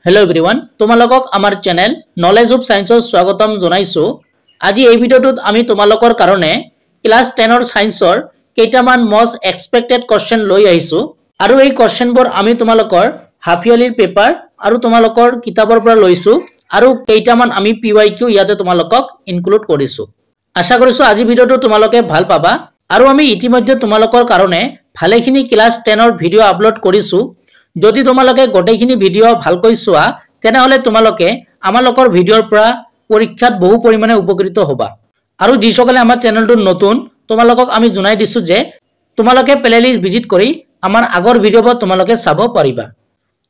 Hello everyone তোমালোকক আমাৰ channel knowledge of সায়েন্সৰ স্বাগতম জনাইছো। আজি এই ভিডিওটোত আমি তোমালোকৰ কাৰণে ক্লাস 10ৰ সায়েন্সৰ কেইটামান মোস্ট এক্সপেক্টেড কোৱেশ্চন লৈ আহিছো আৰু এই কোৱেশ্চনবোৰ আমি তোমালোকৰ হাফ ইয়াৰলি পেপাৰ আৰু তোমালোকৰ কিতাপৰ পৰা লৈছো আৰু কেইটামান আমি PYQ ইয়াতে তোমালোকক ইনক্লুড কৰিছো। আশা কৰিছো আজি ভিডিওটো তোমালোকে ভাল পাবা আৰু আমি ইতিমধ্যে তোমালোকৰ কাৰণে ভালেখিনি ক্লাস 10ৰ ভিডিও আপলোড কৰিছো। যদি তোমালোকে গোটেইখিনি ভিডিও ভালকৈ চোৱা তেনে তোমালোকে আমালোকৰ ভিডিওৰ পৰা পৰীক্ষাত বহু পৰিমাণে উপকৃত হ'বা। আৰু যিসকলে আমাৰ চেনেলটো নতুন তোমালোকক আমি জনাই দিছো যে তোমালোকে প্লেলিষ্ট ভিজিট কৰি আমাৰ আগৰ ভিডিওবোৰ তোমালোকে চাব পাৰিবা।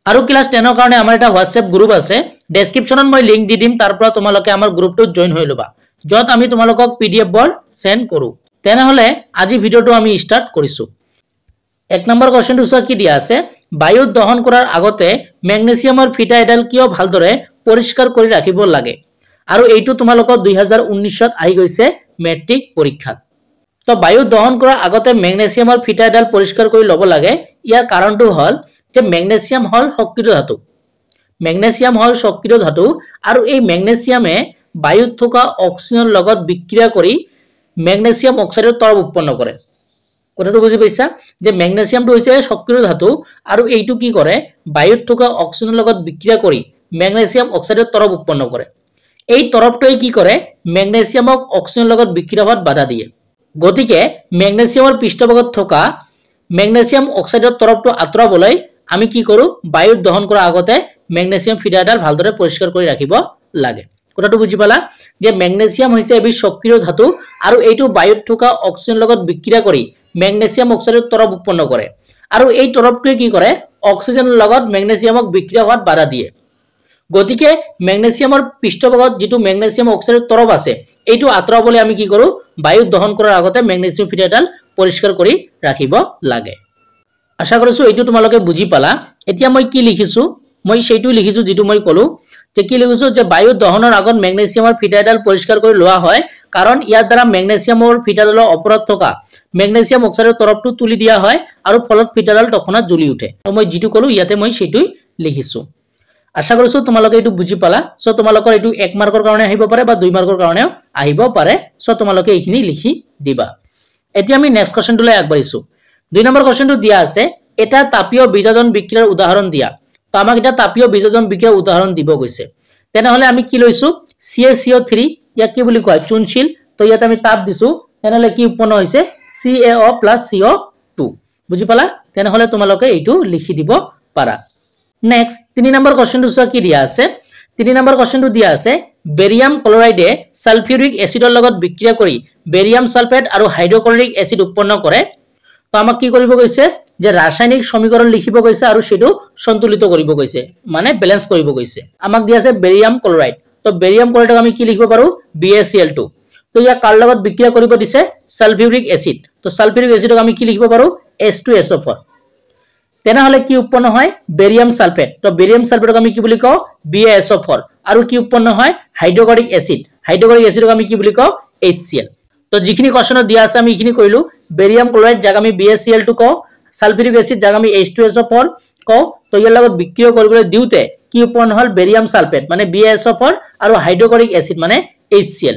আৰু ক্লাস 10ৰ কাৰণে আমাৰ এটা হোৱাটছএপ গ্ৰুপ আছে, ডেসক্ৰিপচনত মই লিংক দি দিম, তাৰ পৰা তোমালোকে আমাৰ গ্ৰুপটোত জয়েন হৈ লবা, যত আমি তোমালোকক PDF বোৰ সেন্ড কৰো। তেনে আজি ভিডিওটো আমি স্টাৰ্ট কৰিছো। এক নম্বৰ কোৱেশ্চনটো চোৱা কি দিয়া আছে, বায়ুত দহন কৰাৰ আগতে মেগনেছিয়ামৰ ফিটা এডাল কিয় ভালদৰে পৰিষ্কাৰ কৰি ৰাখিব লাগে। আৰু এইটো তোমালোকৰ 2019ত আহি গৈছে মেট্ৰিক পৰীক্ষাত। তো বায়ুত দহন কৰাৰ আগতে মেগনেছিয়ামৰ ফিটা এডাল পৰিষ্কাৰ কৰি ল'ব লাগে। ইয়াৰ কাৰণটো হ'ল যে মেগনেছিয়াম হ'ল সক্ৰিয় ধাতু। মেগনেছিয়াম হ'ল সক্ৰিয় ধাতু আৰু এই মেগনেছিয়ামে বায়ুত থকা অক্সিজেনৰ লগত বিক্ৰিয়া কৰি মেগনেছিয়াম অক্সাইডৰ তৰল উৎপন্ন কৰে। কথাটো বুজি পাইছা যে মেগনেছিয়ামটো হৈছে সক্ৰিয় ধাতু আৰু এইটো কি কৰে বায়ুত থকা অক্সিজেনৰ লগত বিক্ৰিয়া কৰি মেগনেছিয়াম অক্সাইডৰ তৰল উৎপন্ন কৰে। এই তৰলটোৱে কি কৰে মেগনেছিয়ামক অক্সিজেনৰ লগত বিক্ৰিয়া হোৱাত বাধা দিয়ে। গতিকে মেগনেছিয়ামৰ পৃষ্ঠভাগত থকা মেগনেছিয়াম অক্সাইডৰ তৰলটো আঁতৰাবলৈ আমি কি কৰো বায়ুত দহন কৰাৰ আগতে মেগনেছিয়াম ফিটা এডাল ভালদৰে পৰিষ্কাৰ কৰি ৰাখিব লাগে। কথাটো বুজি পালা যে মেগনেছিয়াম হৈছে এবিধ সক্ৰিয় ধাতু আৰু এইটো বায়ুত থকা অক্সিজেনৰ লগত বিক্ৰিয়া কৰি মেগনেছিয়াম অক্সাইডৰ তৰল উৎপন্ন কৰে আৰু এই তৰলটোৱে কি কৰে অক্সিজেনৰ লগত মেগনেছিয়ামক বিক্ৰিয়া হোৱাত বাধা দিয়ে। গতিকে মেগনেছিয়ামৰ পৃষ্ঠভাগত যেটো মেগনেছিয়াম অক্সাইডৰ তৰল আছে এইটো আঁতৰাবলৈ আমি কি কৰো বায়ুত দহন কৰাৰ আগতে মেগনেছিয়াম ফিটা এডাল পৰিষ্কাৰ কৰি ৰাখিব লাগে। আশা কৰিছো এইটো তোমালোকে বুজি পালা। এতিয়া মই কি লিখিছো মই সেইটোই লিখিছো যেটো মই কলো যে কি লিখিছো যে বায়ু দহনৰ আগত মেগনেছিয়ামৰ ফিটা এডাল পৰিষ্কাৰ কৰি লোৱা হয় কাৰণ ইয়াৰ দ্বাৰা মেগনেছিয়ামৰ ফিটাডালৰ ওপৰত থকা মেগনেছিয়াম অক্সাইডৰ তৰলটো তুলি দিয়া হয় আৰু ফলত ফিটাডাল তখনাত জ্বলি উঠে। তো মই যেটো কলো ইয়াতে মই সেইটোই লিখিছো। আশা কৰিছো তোমালোকে এইটো বুজি পালা। সো তোমালোকৰ এইটো 1 মাৰ্কৰ কাৰণে আহিব পাৰে বা 2 মাৰ্কৰ কাৰণে আহিব পাৰে। সো তোমালোকে এইখিনি লিখি দিবা। এতিয়া আমি নেক্সট কোৱেশ্চনটোলৈ আগবাঢ়িছো। 2 নম্বৰ কোৱেশ্চনটো দিয়া আছে এটা তাপীয় বিভাজন বিক্ৰিয়াৰ উদাহৰণ দিয়া। তো আমাক এটা তাপীয় বিভাজন বিক্ৰিয়াৰ উদাহৰণ দিব গৈছে। তেনে আমি কি লৈছো CaCO3 ইয়াক কি বুলি কয় চুনশীল। তো ইয়াত আমি তাপ দিছো তেনে কি উৎপন্ন হৈছে CaO + CO2। বুজি পালা। তেনে তোমালোকে এইটো লিখি দিব পাৰা। নেক্সট 3 নম্বৰ কোৱেশ্চনটো চোৱা কি দিয়া আছে। 3 নম্বৰ কোৱেশ্চনটো দিয়া আছে বেৰিয়াম ক্লৰাইডে সালফিউৰিক এসিডৰ লগত বিক্ৰিয়া কৰি বেৰিয়াম সালফেট আৰু হাইড্ৰক্লৰিক এসিড উৎপন্ন কৰে। তো আমাক কি কৰিব গৈছে যে ৰাসায়নিক সমীকৰণ লিখিব গৈছে আৰু সেটো সন্তুলিত কৰিব গৈছে মানে ব্যালেন্স কৰিব গৈছে। আমাক দিয়া আছে বেৰিয়াম ক্লৰাইড। তো বেৰিয়াম ক্লৰাইডক আমি কি লিখিব পাৰো BaCl2। তো ইয়া কাৰ লগত বিক্ৰিয়া কৰিব দিছে সালফিউৰিক এসিড। তো সালফিউৰিক এসিডক আমি কি লিখিব পাৰো H2SO4। তেনে কি উৎপন্ন হয় বেৰিয়াম সালফেট। তো বেৰিয়াম সালফেটক আমি কি বুলি কও BaSO4 আৰু কি উৎপন্ন হয় হাইড্ৰক্লৰিক এসিড। হাইড্ৰক্লৰিক এসিডক আমি কি বুলি কও HCl। তো যিখিনি কোৱেশ্চনত দিয়া আছে আমি ইখিনি কইলো বেৰিয়াম ক্লৰাইড যাক আমি BaCl2 কও, সালফিউৰিক এসিড যাক আমি H2SO4 কও। তো ইয়াৰ লগত বিক্ৰিয়া কৰিবলৈ দিউতে কি উৎপন্ন হল বেৰিয়াম সালফেট মানে BaSO4 আৰু হাইড্ৰক্লৰিক এসিড মানে HCl।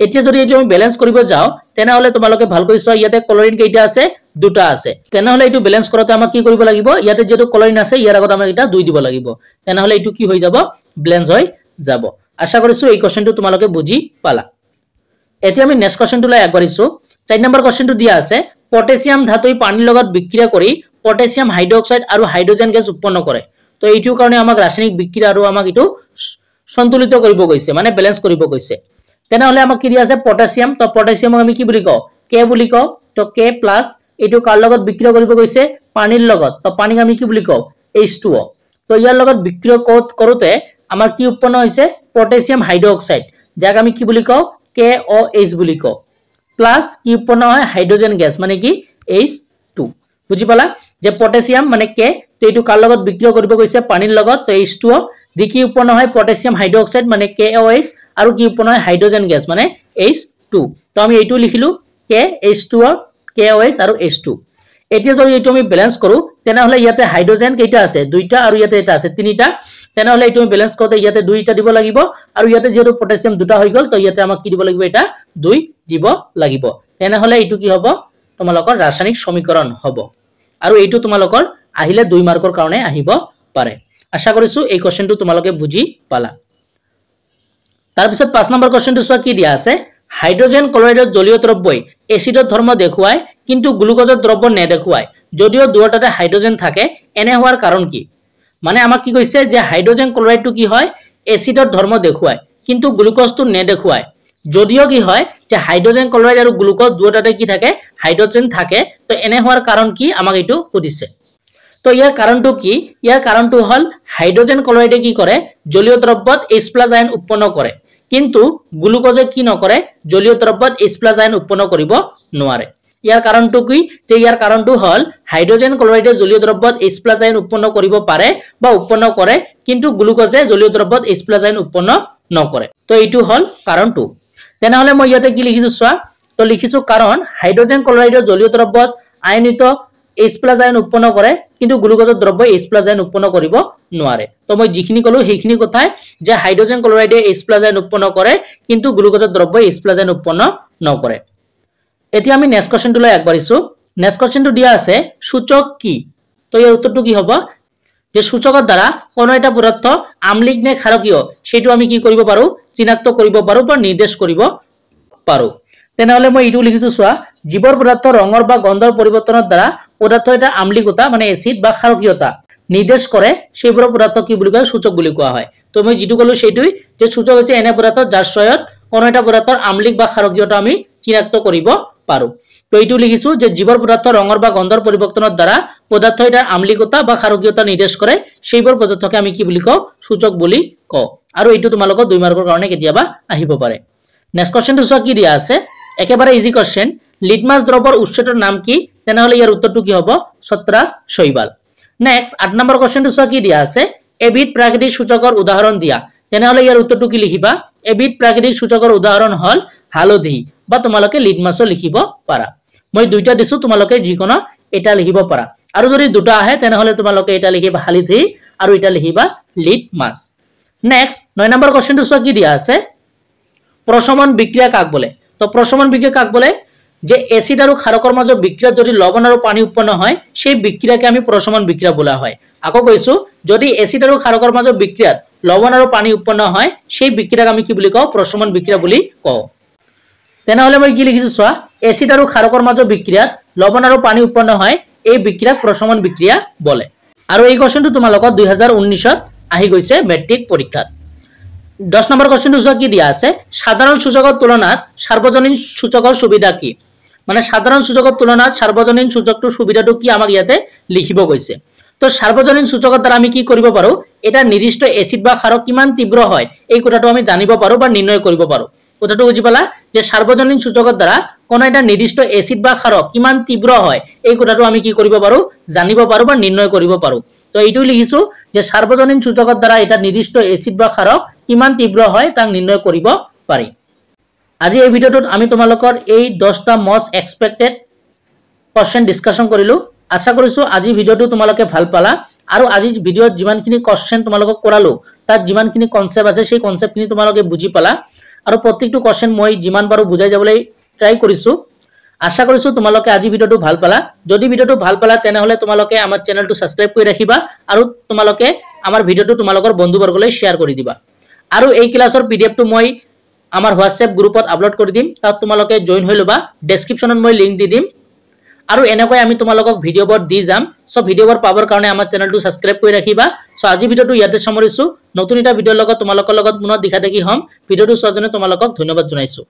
এতিয়া যদি এইটো আমি ব্যালেন্স কৰিব যাও তেনে তোমালোকে ভালকৈ চোৱা ইয়াতে ক্লোৰিন কেইটা আছে দুটা আছে। তেনে এইটো ব্যালেন্স কৰোতে আমাক কি কৰিব লাগিব ইয়াতে যেটো ক্লোৰিন আছে ইয়াৰ আগত আমাক এটা 2 দিব লাগিব। তেনে এইটো কি হৈ যাব ব্যালেন্স হৈ যাব। আশা কৰিছো এই কোৱেশ্চনটো তোমালোকে বুজি পালা। এতিয়া আমি নেক্সট কোৱেশ্চনটোলৈ আগবাঢ়িছো। 4 নম্বৰ কোৱেশ্চনটো দিয়া আছে পটাছিয়াম ধাতুই পানীৰ লগত বিক্ৰিয়া কৰি পটাছিয়াম হাইড্ৰক্সাইড আৰু হাইড্ৰোজেন গেছ উৎপন্ন কৰে। তো এইটোৰ কাৰণে আমাক ৰাসায়নিক বিক্ৰিয়া আৰু আমাক এটো সন্তুলিত কৰিব গৈছে মানে ব্যালেন্স কৰিব গৈছে। তেনে আমাক কি দিয়া আছে পটাছিয়াম। তো পটাছিয়ামক আমি কি বুলি কও K বুলি কও। তো K+ এটো কাৰ লগত বিক্ৰিয়া কৰিব গৈছে পানীৰ লগত। তো পানীক আমি কি বুলি কও H2O। তো ইয়াৰ লগত বিক্ৰিয়া কৰোতে আমাৰ কি উৎপন্ন হৈছে পটাছিয়াম হাইড্ৰক্সাইড যাক আমি কি বুলি কও KOH বুলি কও প্লাস কি উৎপন্ন হয় হাইড্ৰোজেন গ্যাস মানে কি H2। বুজি পালা যে পটাছিয়াম মানে K। তো এটো কাৰ লগত বিক্ৰিয়া কৰিব গৈছে পানীৰ লগত। তো H2O দি কি উৎপন্ন হয় পটাছিয়াম হাইড্ৰক্সাইড মানে KOH আৰু কি উৎপন্ন হয় হাইড্ৰোজেন গ্যাস মানে H2। তো আমি এইটো লিখিলো H2O KOH আৰু H2। এতিয়া যদি এইটো আমি ব্যালেন্স কৰো তেনে ইয়াতে হাইড্ৰোজেন কেইটা আছে দুইটা আৰু ইয়াতে এটা আছে তিনিটা। তেনেহলে এইটো ব্যালেন্স কৰোতে ইয়াতে 2 টা দিব লাগিব আৰু ইয়াতে যেহেতু পটাছিয়াম দুটা হৈ গল তো ইয়াতে আমাক কি দিব লাগিব এটা 2 দিব লাগিব তেনেহলে এইটো কি হ'ব তোমালোকৰ ৰাসায়নিক সমীকৰণ হ'ব আৰু এইটো তোমালোকৰ আহিলে 2 মাৰ্কৰ কাৰণে আহিব পাৰে আশা কৰিছো এই কোৱেশ্চনটো তোমালোকে বুজি পালা তাৰ পিছত 5 নম্বৰ কোৱেশ্চনটো চোৱা কি দিয়া আছে হাইড্ৰোজেন ক্লোৰাইডৰ জলীয় দ্ৰব্যই এসিডৰ ধৰ্ম দেখুৱায় কিন্তু গ্লুকোজৰ দ্ৰব্য নেদেখুৱায় যদিও দুয়োটাতে হাইড্ৰোজেন থাকে এনে হোৱাৰ কাৰণ কি মানে আমাক কি কৈছে যে হাইড্ৰোজেন ক্লোৰাইডটো কি হয় এসিডৰ ধৰ্ম দেখুৱায় কিন্তু গ্লুকোজটো নেদেখুৱায় যদিও কি হয় যে হাইড্ৰোজেন ক্লোৰাইড আৰু গ্লুকোজ দুয়োটাতে কি থাকে হাইড্ৰোজেন থাকে তো এনে হোৱাৰ কাৰণ কি আমাক এইটো সুধিছে তো ইয়াৰ কাৰণটো কি ইয়াৰ কাৰণটো হল হাইড্ৰোজেন ক্লোৰাইডে কি কৰে জলীয় দ্ৰব্যত H+ আয়ন উৎপন্ন কৰে কিন্তু গ্লুকোজে কি নকৰে জলীয় দ্ৰব্যত H+ আয়ন উৎপন্ন কৰিব নোৱাৰে ইয়াৰ কাৰণটো কি যে ইয়াৰ কাৰণটো হল হাইড্ৰোজেন ক্লোৰাইডে জলীয় দ্ৰব্যত H+ আয়ন উৎপন্ন কৰিব পাৰে বা উৎপন্ন কৰে কিন্তু গ্লুকোজে জলীয় দ্ৰব্যত H+ আয়ন উৎপন্ন নকৰে তো এইটো হল কাৰণটো তেনেহলে মই ইয়াতে কি লিখিছো চোৱা তো লিখিছো কাৰণ হাইড্ৰোজেন ক্লোৰাইডৰ জলীয় দ্ৰব্যত আয়নিত H+ আয়ন উৎপন্ন কৰে কিন্তু গ্লুকোজৰ দ্ৰব্য H+ আয়ন উৎপন্ন কৰিব নোৱাৰে তো মই যিখিনি কলো সেইখিনি কথাই যে হাইড্ৰোজেন ক্লোৰাইডে H+ আয়ন উৎপন্ন কৰে কিন্তু গ্লুকোজৰ দ্ৰব্য H+ আয়ন উৎপন্ন নকৰে এতিয়া আমি নেক্সট কোৱেশ্চনটো লৈ আগবাঢ়িছো নেক্সট কোৱেশ্চনটো দিয়া আছে সূচক কি তো ইয়াৰ উত্তৰটো কি হ'ব যে সূচকৰ দ্বাৰা কোনো এটা পদাৰ্থ আম্লিক নে ক্ষাৰকীয় সেটো আমি কি কৰিব পাৰো চিনাক্ত কৰিব পাৰো বা নিৰ্দেশ কৰিব পাৰো তেনেহলে মই ইটো লিখিছো চোৱা জীবৰ পদাৰ্থ ৰঙৰ বা গন্ধৰ পৰিৱৰ্তনৰ দ্বাৰা পদাৰ্থ এটা আম্লিকতা মানে এসিড বা ক্ষাৰকীয়তা নিৰ্দেশ কৰে সেইবোৰ পদাৰ্থ কি বুলি কয় সূচক বুলি কোৱা হয় তো মই যেটো কলো সেইটোই যে সূচক হৈছে এনে পদাৰ্থ যাৰ সহায়ত কোনো এটা পদাৰ্থৰ আম্লিক বা ক্ষাৰকীয়তা আমি চিনাক্ত কৰিব পাৰো তো এইটো লিখিছো যে জীবৰ পদাৰ্থ ৰঙৰ বা গন্ধৰ পৰিৱৰ্তনৰ দ্বাৰা পদাৰ্থ এটা আম্লিকতা বা ক্ষাৰকীয়তা নিৰ্দেশ কৰে সেইবোৰ পদাৰ্থকে আমি কি বুলি কওঁ সূচক বুলি কওঁ আৰু এইটো তোমালোকৰ 2 মাৰ্কৰ কাৰণে কেতিয়াবা আহিব পাৰে নেক্সট কোৱেশ্চনটো চোৱা কি দিয়া আছে একেবাৰে ইজি কোৱেশ্চন লিটমাছ দ্ৰৱৰ উৎসটোৰ নাম কি তেনেহলে ইয়াৰ উত্তৰটো কি হ'ব ছত্ৰাক শৈবাল নেক্সট 8 নম্বৰ কোৱেশ্চনটো চোৱা কি দিয়া আছে এবিধ প্ৰাকৃতিক সূচকৰ উদাহৰণ দিয়া তেনেহলে ইয়াৰ উত্তৰটো কি লিখিবা এবিধ প্ৰাকৃতিক সূচকৰ উদাহৰণ হল হালধি বা তোমালোকে লিটমাছও লিখিব পাৰা মই দুইটা দিছো তোমালোকে যিকোনো এটা লিখিব পাৰা আৰু যদি দুটা আহে তেনেহলে তোমালোকে এটা লিখিবা হালধি আৰু এটা লিখিবা লিটমাছ নেক্সট 9 নম্বৰ কোৱেশ্চনটো চোৱা কি দিয়া আছে প্ৰশমন বিক্ৰিয়া কাক বলে তো প্ৰশমন বিক্ৰিয়া কাক বলে যে এসিড আৰু ক্ষাৰকৰ মাজৰ বিক্ৰিয়াত যদি লৱণ আৰু পানী উৎপন্ন হয় সেই বিক্ৰিয়াকে আমি প্ৰশমন বিক্ৰিয়া বোলা হয় আকৌ কৈছো যদি এসিড আৰু ক্ষাৰকৰ মাজৰ বিক্ৰিয়াত লৱণ আৰু পানী উৎপন্ন হয় সেই বিক্ৰিয়াক আমি কি বুলি কওঁ প্ৰশমন বিক্ৰিয়া বুলি কওঁ তেনেহলে মই কি লিখিছো চোৱা এসিড আৰু ক্ষাৰকৰ মাজৰ বিক্ৰিয়াত লৱণ আৰু পানী উৎপন্ন হয় এই বিক্ৰিয়াক প্ৰশমন বিক্ৰিয়া বলে আৰু এই কোৱেশ্চনটো তোমালোকৰ 2019 ত আহি গৈছে মেট্ৰিক পৰীক্ষাত 10 নম্বৰ কোৱেশ্চনটো চোৱা কি দিয়া আছে সাধাৰণ সূচকৰ তুলনাত সাৰ্বজনীন সূচকৰ সুবিধা কি মানে সাধাৰণ সূচকৰ তুলনাত সাৰ্বজনীন সূচকটোৰ সুবিধাটো কি আমাক ইয়াতে লিখিব গৈছে তো সাৰ্বজনীন সূচকৰ দ্বাৰা আমি কি কৰিব পাৰো এটা নিৰ্দিষ্ট এসিড বা ক্ষাৰক কিমান তীব্ৰ হয় এই কথাটো আমি জানিব পাৰো বা নিৰ্ণয় কৰিব পাৰো কথাটো বুজি পালা যে সাৰ্বজনীন সূচকৰ দ্বাৰা কোন এটা নিৰ্দিষ্ট এসিড বা ক্ষাৰক কিমান তীব্ৰ হয় এই কথাটো আমি কি কৰিব পাৰো জানিব পাৰো বা নিৰ্ণয় কৰিব পাৰো তো এইটো লিখিছো যে সাৰ্বজনীন সূচকৰ দ্বাৰা এটা নিৰ্দিষ্ট এসিড বা ক্ষাৰক কিমান তীব্ৰ হয় তাক নিৰ্ণয় কৰিব পাৰি আজি এই ভিডিওটোত আমি তোমালোকৰ এই 10টা মোস্ট এক্সপেক্টেড কোৱেশ্চন ডিসকাশন কৰিলো আশা কৰিছো আজি ভিডিওটো তোমালোকে ভাল পালা আৰু আজি ভিডিওত যিমানখিনি কোৱেশ্চন তোমালোকক কৰালো তাত যিমানখিনি কনসেপ্ট আছে সেই কনসেপ্টখিনি তোমালোকে বুজি পালা আৰু প্ৰত্যেকটো কোৱেশ্চন মই যিমান পাৰো বুজাই যাবলৈ ট্ৰাই কৰিছো আশা কৰিছো তোমালোকে আজি ভিডিওটো ভাল পালা যদি ভিডিওটো ভাল পালা তেনেহলে তোমালোকে আমাৰ চেনেলটো সাবস্ক্ৰাইব কৰি ৰাখিবা আৰু তোমালোকে আমাৰ ভিডিওটো তোমালোকৰ বন্ধুবৰ্গলৈ শেয়াৰ কৰি দিবা আৰু এই ক্লাছৰ পিডিএফটো মই আমাৰ WhatsApp গ্ৰুপত আপলোড কৰি দিম তাত তোমালোকে জয়েন হৈ লবা ডেসক্ৰিপচনত মই লিংক দি দিম আৰু এনেকৈ আমি তোমালোকক ভিডিওবোৰ দি যাম সব ভিডিওবোৰ পাবৰ কাৰণে আমাৰ চেনেলটো সাবস্ক্ৰাইব কৰি ৰাখিবা সো আজি ভিডিওটো ইয়াতে সামৰিছো নতুন এটা ভিডিওৰ লগত তোমালোকৰ লগত পুনৰ দেখা দেখি হম ভিডিওটো চোৱাৰ জন্য তোমালোকক ধন্যবাদ জনাইছো